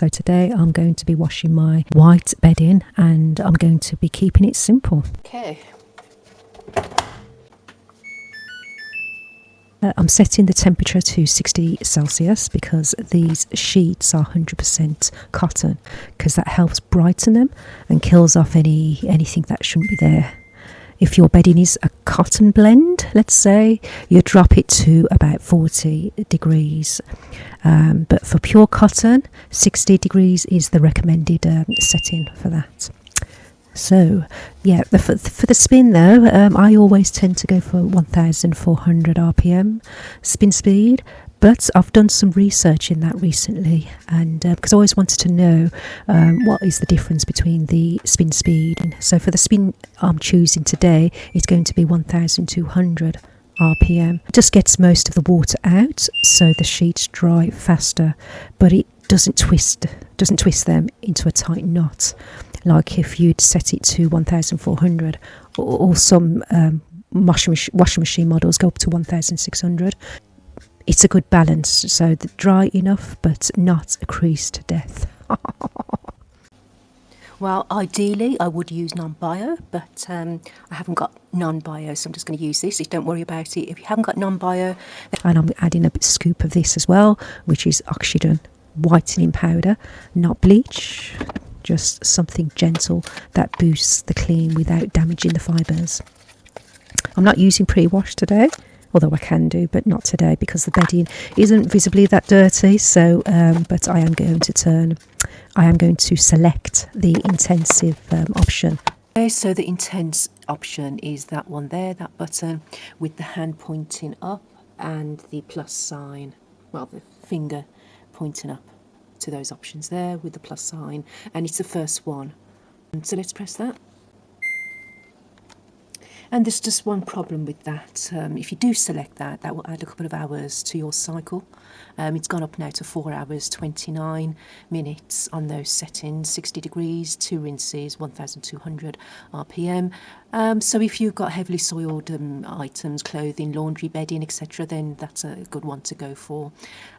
So today I'm going to be washing my white bedding and I'm going to be keeping it simple. Okay. I'm setting the temperature to 60 Celsius because these sheets are 100% cotton, because that helps brighten them and kills off anything that shouldn't be there. If your bedding is a cotton blend, let's say, you drop it to about 40 degrees. But for pure cotton, 60 degrees is the recommended setting for that. So, yeah, for the spin though, I always tend to go for 1400 RPM spin speed. But I've done some research in that recently, and because I always wanted to know what is the difference between the spin speed. And so for the spin I'm choosing today, it's going to be 1200 RPM. It just gets most of the water out, so the sheets dry faster, but it doesn't twist them into a tight knot, like if you'd set it to 1400, or some washing machine models go up to 1600. It's a good balance, so dry enough but not a crease to death. Well, ideally I would use non-bio, but I haven't got non-bio, so I'm just going to use this. Don't worry about it if you haven't got non-bio. And I'm adding a scoop of this as well, which is oxygen whitening powder, not bleach, just something gentle that boosts the clean without damaging the fibres. I'm not using pre-wash today, although I can do, but not today because the bedding isn't visibly that dirty. So, but I am going to select the intensive option. Okay, so the intense option is that one there, that button with the hand pointing up and the plus sign, well, the finger pointing up to those options there with the plus sign, and it's the first one. So let's press that. And there's just one problem with that. If you do select that, that will add a couple of hours to your cycle. It's gone up now to 4 hours, 29 minutes on those settings, 60 degrees, 2 rinses, 1200 RPM. So if you've got heavily soiled items, clothing, laundry, bedding, etc., then that's a good one to go for.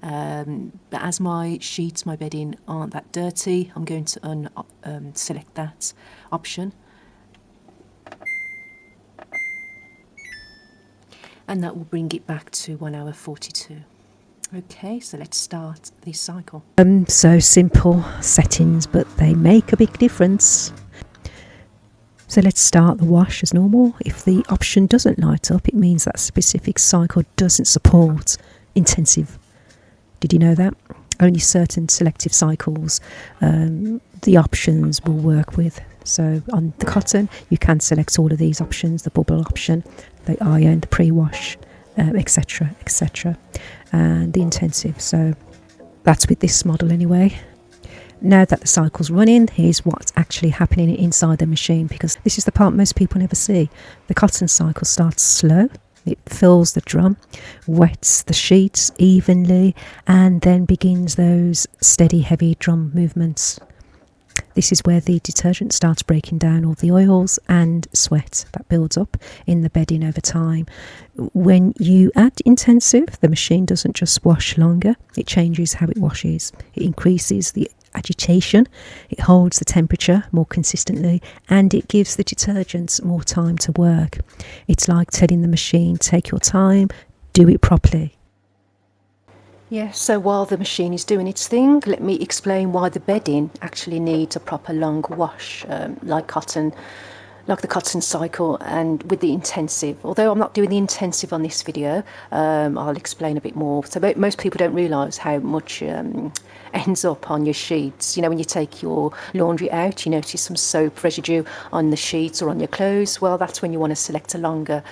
But as my sheets, my bedding aren't that dirty, I'm going to select that option. And that will bring it back to 1 hour 42. Okay, so let's start the cycle. So simple settings, but they make a big difference. So let's start the wash as normal. If the option doesn't light up, it means that specific cycle doesn't support intensive. Did you know that? Only certain selective cycles the options will work with. So on the cotton, you can select all of these options, the bubble option, the iron, the pre-wash, etc., etc., and the intensive. So that's with this model anyway. Now that the cycle's running, here's what's actually happening inside the machine, because this is the part most people never see. The cotton cycle starts slow. It fills the drum, wets the sheets evenly, and then begins those steady, heavy drum movements. This is where the detergent starts breaking down all the oils and sweat that builds up in the bedding over time. When you add intensive, the machine doesn't just wash longer, it changes how it washes. It increases the agitation, it holds the temperature more consistently, and it gives the detergents more time to work. It's like telling the machine, take your time, do it properly. Yeah, so while the machine is doing its thing, let me explain why the bedding actually needs a proper long wash, like the cotton cycle, and with the intensive. Although I'm not doing the intensive on this video, I'll explain a bit more. So most people don't realise how much ends up on your sheets. You know, when you take your laundry out, you notice some soap residue on the sheets or on your clothes. Well, that's when you want to select a longer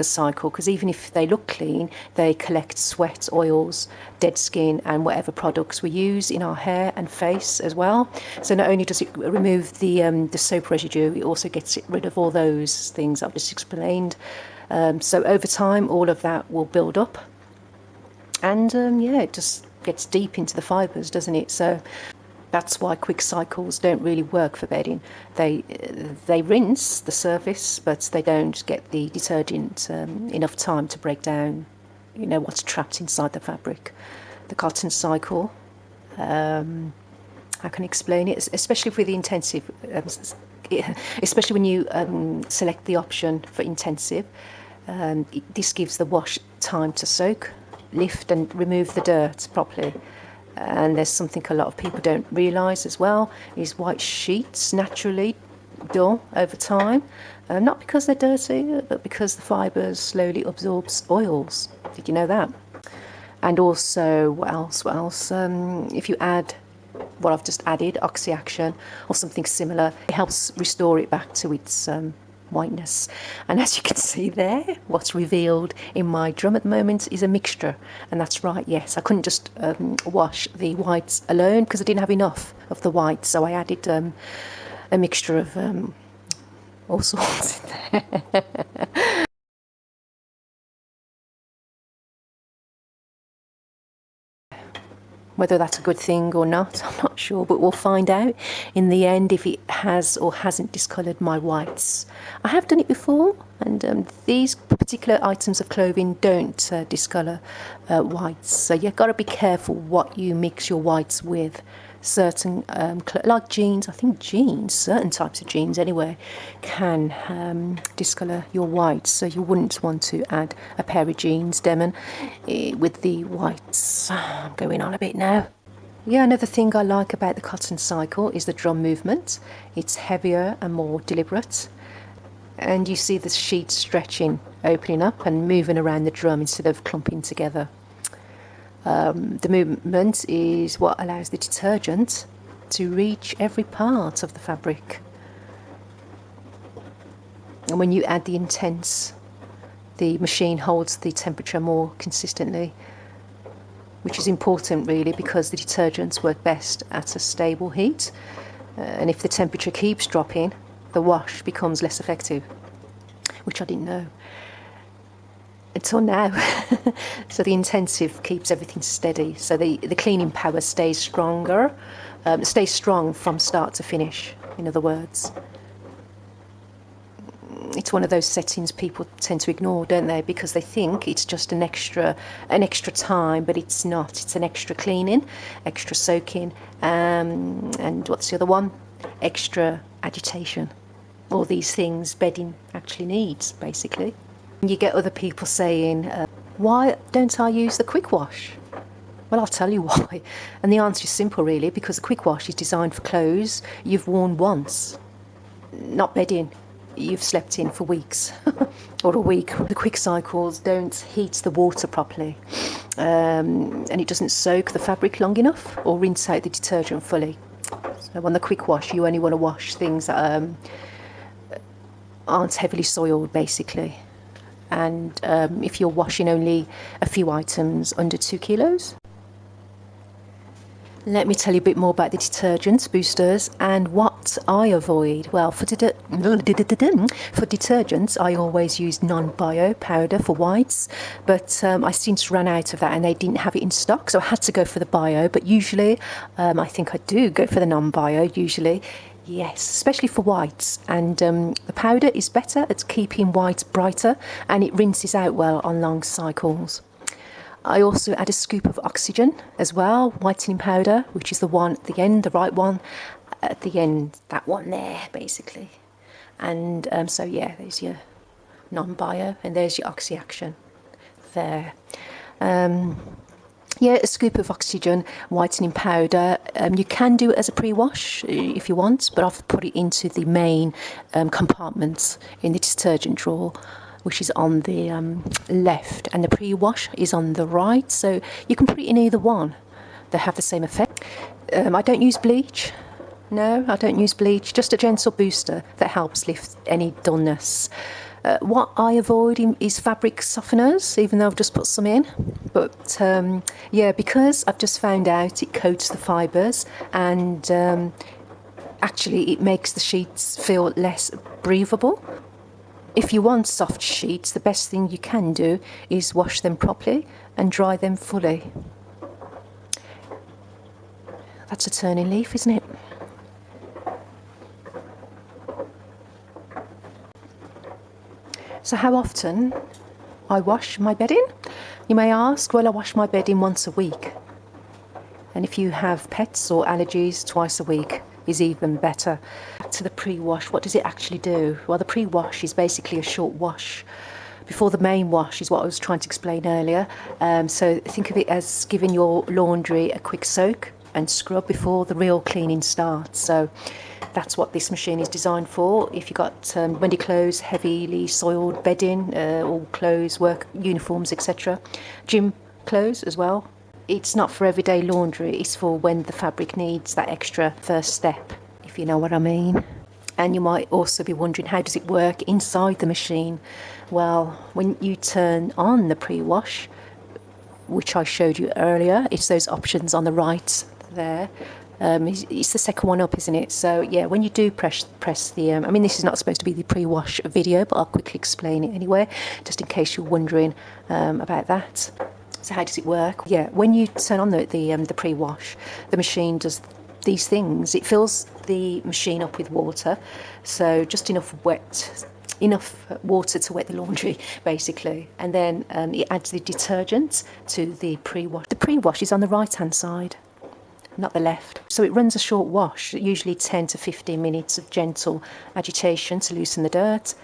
cycle, because even if they look clean, they collect sweat, oils, dead skin, and whatever products we use in our hair and face as well. So not only does it remove the soap residue, it also gets rid of all those things I've just explained. So over time, all of that will build up, and yeah, it just gets deep into the fibres, doesn't it? So that's why quick cycles don't really work for bedding. They rinse the surface, but they don't get the detergent enough time to break down, you know, what's trapped inside the fabric. The cotton cycle how can I explain it? Especially with the intensive, especially when you select the option for intensive, this gives the wash time to soak, lift and remove the dirt properly. And there's something a lot of people don't realise as well, is white sheets naturally dull over time, not because they're dirty, but because the fibres slowly absorbs oils. Did you know that? And also, what else? If you add what I've just added, oxy-action or something similar, it helps restore it back to its whiteness. And as you can see there, what's revealed in my drum at the moment is a mixture. And that's right, yes, I couldn't just wash the whites alone because I didn't have enough of the white, so I added a mixture of all sorts in there. Whether that's a good thing or not, I'm not sure, but we'll find out in the end if it has or hasn't discoloured my whites. I have done it before, and these particular items of clothing don't discolour whites, so you've got to be careful what you mix your whites with. Certain, like jeans, I think jeans, certain types of jeans anyway, can discolour your whites, so you wouldn't want to add a pair of jeans, Demon, with the whites. I'm going on a bit now. Yeah, another thing I like about the cotton cycle is the drum movement. It's heavier and more deliberate, and you see the sheets stretching, opening up and moving around the drum instead of clumping together. The movement is what allows the detergent to reach every part of the fabric. And when you add the intense, the machine holds the temperature more consistently, which is important really because the detergents work best at a stable heat. And if the temperature keeps dropping, the wash becomes less effective, which I didn't know until now. So the intensive keeps everything steady, so the cleaning power stays stronger, stays strong from start to finish, in other words. It's one of those settings people tend to ignore, don't they, because they think it's just an extra time, but it's not. It's an extra cleaning, extra soaking, and what's the other one? Extra agitation. All these things bedding actually needs, basically. You get other people saying, why don't I use the quick wash? Well, I'll tell you why. And the answer is simple, really, because the quick wash is designed for clothes you've worn once, not bedding you've slept in for weeks or a week. The quick cycles don't heat the water properly, and it doesn't soak the fabric long enough or rinse out the detergent fully. So on the quick wash, you only want to wash things that aren't heavily soiled, basically. And if you're washing only a few items under 2 kilos. Let me tell you a bit more about the detergents, boosters, and what I avoid. Well, for detergents, I always use non-bio powder for whites, but I since ran out of that and they didn't have it in stock, so I had to go for the bio. But usually, I think I do go for the non-bio, usually. Yes, especially for whites, and the powder is better at keeping whites brighter and it rinses out well on long cycles. I also add a scoop of oxygen as well, whitening powder, which is the one at the end, the right one at the end, that one there basically. And so yeah, there's your non-bio and there's your oxy-action there. Yeah, a scoop of oxygen whitening powder. You can do it as a pre-wash if you want, but I've put it into the main compartment in the detergent drawer, which is on the left, and the pre-wash is on the right, so you can put it in either one. They have the same effect. I don't use bleach. No, I don't use bleach, just a gentle booster that helps lift any dullness. What I avoid is fabric softeners, even though I've just put some in. But yeah, because I've just found out it coats the fibres and actually it makes the sheets feel less breathable. If you want soft sheets, the best thing you can do is wash them properly and dry them fully. That's a turning leaf, isn't it? So how often I wash my bedding? You may ask. Well, I wash my bedding once a week. And if you have pets or allergies, twice a week is even better. Back to the pre-wash, what does it actually do? Well, the pre-wash is basically a short wash before the main wash, is what I was trying to explain earlier. So think of it as giving your laundry a quick soak and scrub before the real cleaning starts. So that's what this machine is designed for. If you've got windy clothes, heavily soiled bedding, all clothes, work uniforms, etc. Gym clothes as well. It's not for everyday laundry, it's for when the fabric needs that extra first step, if you know what I mean. And you might also be wondering, how does it work inside the machine? Well, when you turn on the pre-wash, which I showed you earlier, it's those options on the right there. It's the second one up, isn't it? So yeah, when you do press the, I mean, this is not supposed to be the pre-wash video, but I'll quickly explain it anyway, just in case you're wondering about that. So how does it work? Yeah, when you turn on the pre-wash, the machine does these things. It fills the machine up with water, so just enough water to wet the laundry, basically. And then it adds the detergent to the pre-wash. The pre-wash is on the right-hand side, not the left. So it runs a short wash, usually 10 to 15 minutes of gentle agitation to loosen the dirt.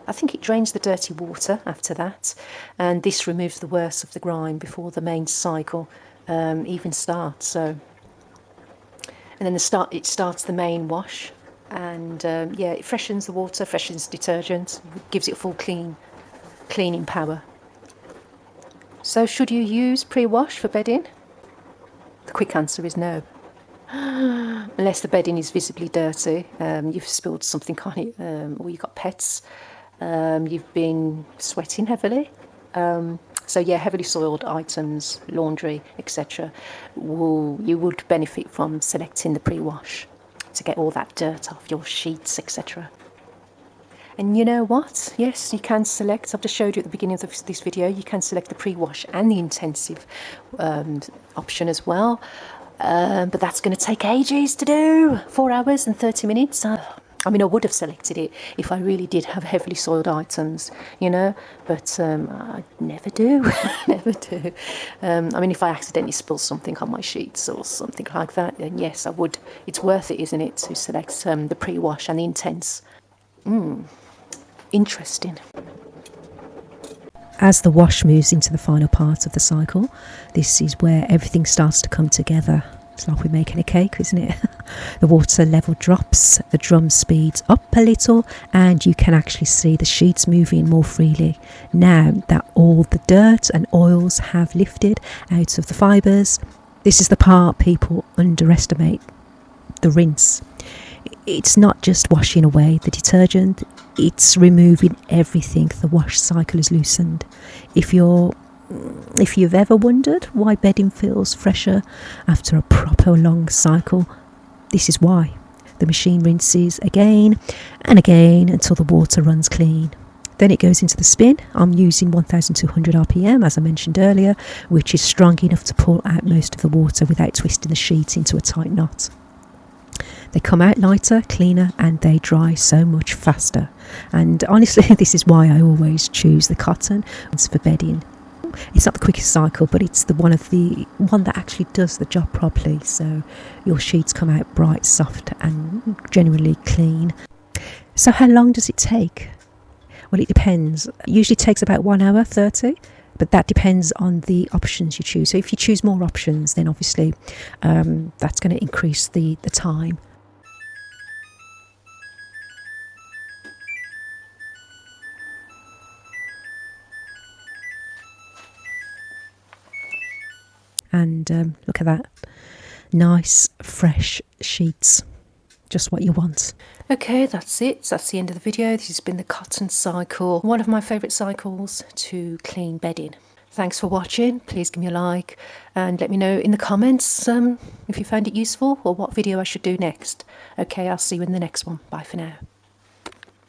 I think it drains the dirty water after that, and this removes the worst of the grime before the main cycle even starts. So, and then it starts the main wash, and yeah, it freshens the water, freshens detergent, gives it a full cleaning power. So should you use pre-wash for bedding? The quick answer is no. Unless the bedding is visibly dirty, you've spilled something on it, or you've got pets. You've been sweating heavily. So yeah, heavily soiled items, laundry, etc. You would benefit from selecting the pre-wash to get all that dirt off your sheets, etc. And you know what? Yes, you can select, I've just showed you at the beginning of this video, you can select the pre-wash and the intensive option as well. But that's going to take ages to do, 4 hours and 30 minutes. I mean, I would have selected it if I really did have heavily soiled items, you know, but I never do, never do. I mean, if I accidentally spill something on my sheets or something like that, then yes, I would. It's worth it, isn't it, to select the pre-wash and the intense. Interesting. As the wash moves into the final part of the cycle, this is where everything starts to come together. It's like we're making a cake, isn't it? The water level drops, the drum speeds up a little, and you can actually see the sheets moving more freely. Now that all the dirt and oils have lifted out of the fibres, this is the part people underestimate, the rinse. It's not just washing away the detergent, it's removing everything the wash cycle has loosened. If you've ever wondered why bedding feels fresher after a proper long cycle, this is why. The machine rinses again and again until the water runs clean. Then it goes into the spin. I'm using 1200 RPM, as I mentioned earlier, which is strong enough to pull out most of the water without twisting the sheet into a tight knot. They come out lighter, cleaner, and they dry so much faster. And honestly, this is why I always choose the cotton for bedding. It's not the quickest cycle, but it's the one that actually does the job properly. So your sheets come out bright, soft, and genuinely clean. So how long does it take? Well, it depends. It usually takes about 1 hour 30, but that depends on the options you choose. So if you choose more options, then obviously that's going to increase the time. And look at that, nice fresh sheets, just what you want. Okay, that's it. That's the end of the video. This has been the cotton cycle, one of my favourite cycles to clean bedding. Thanks for watching. Please give me a like and let me know in the comments if you found it useful or what video I should do next. Okay, I'll see you in the next one. Bye for now.